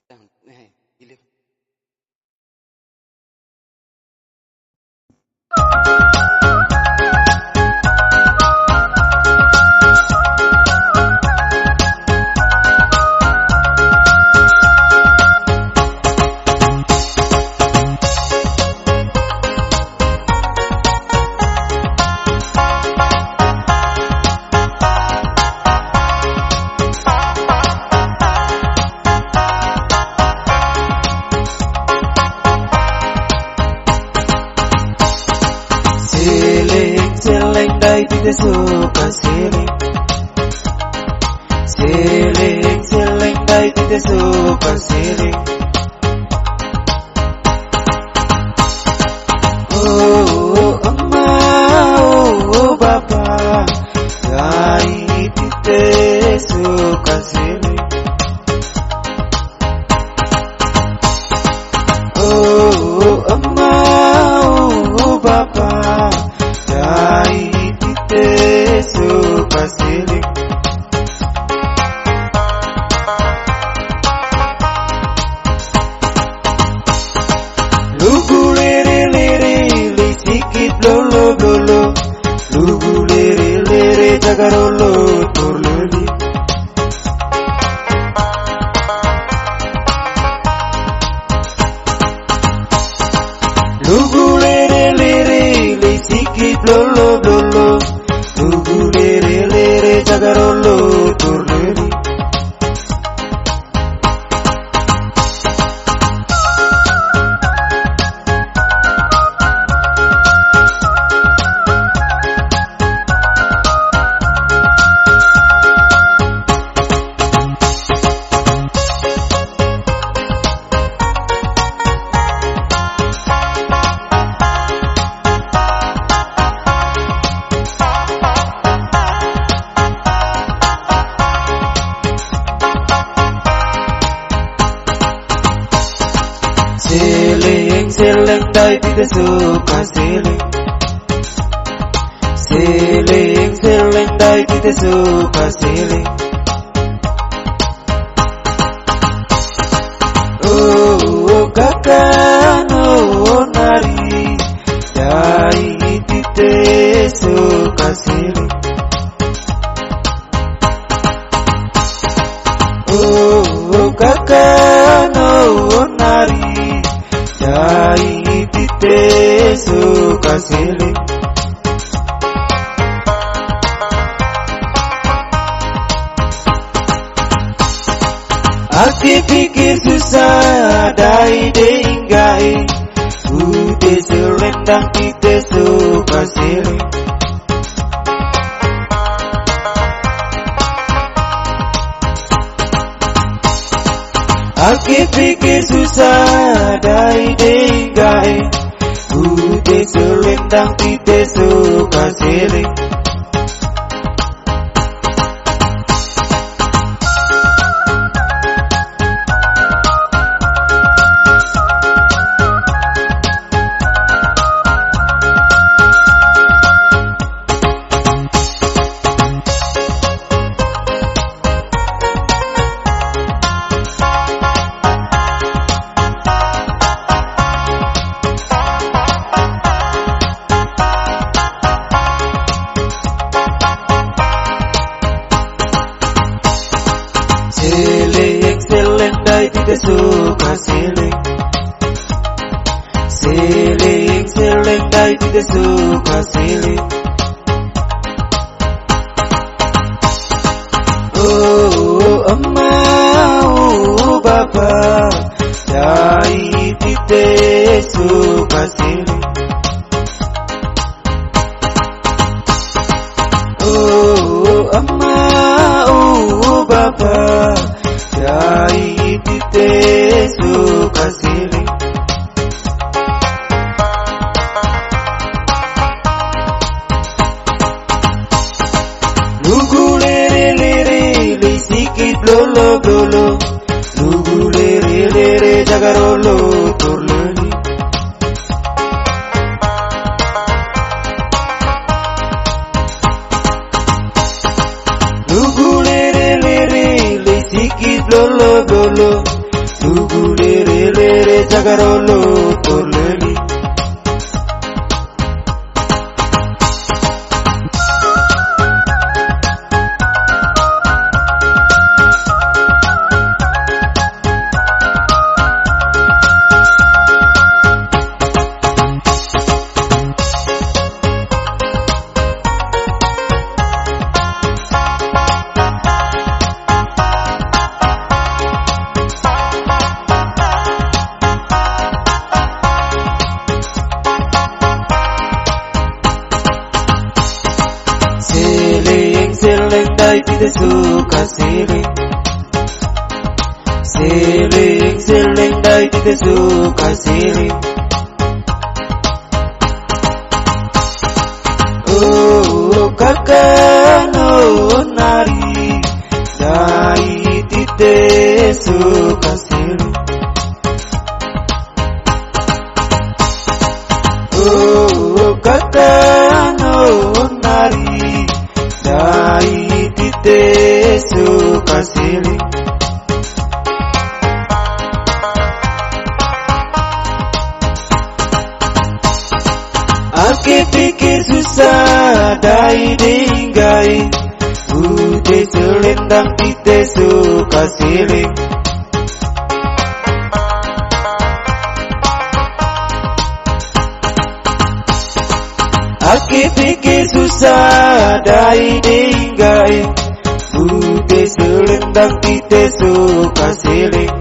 Gila. Seleng dai tidak suka seleng. Seleng dai tidak suka seleng. Oh amma, oh bapa, dai tidak suka seleng. Oh amma, oh bapa, dai tidak suka seleng. Lugu lere lere li sikit lolo lolo. Lugu lere lere jagarolo torloli. Lugu lere lere li sikit lolo lolo. Lugu lere lere jagarolo torloli. Seleng dai tidak suka seleng. Seleng dai tidak suka seleng. Oh kakak oh nari dai tidak suka seleng. Oh kakak oh nari dai tidak suka seleng. Aku pikir susah dai denggai. Udah selendang tidak suka seleng. Aku pikir susah dai denggai. Udah selendang tidak suka seleng. Seleng dai tidak suka seleng. Seleng dai tidak suka seleng. Oh amma, oh bapa, dai tidak suka seleng. Oh amma, oh bapa, dai tidak suka seleng. Lugu lere lere li sikit lolo lolo. Lugu lere lere jagarolo torloli. Lugu lere lere li sikit lolo lolo. Lugu lere lere jagarolo toleli. Seling dai tidak suka seling. Seling dai tidak suka seling. Oh kakak no nari dai tidak suka seling. Oh kakak no nari dai tidak suka seling. Aku pikir susah dai dinggai, udah selendang tidak suka seling. Aku pikir susah dai dinggai, udah selendang tidak suka seling.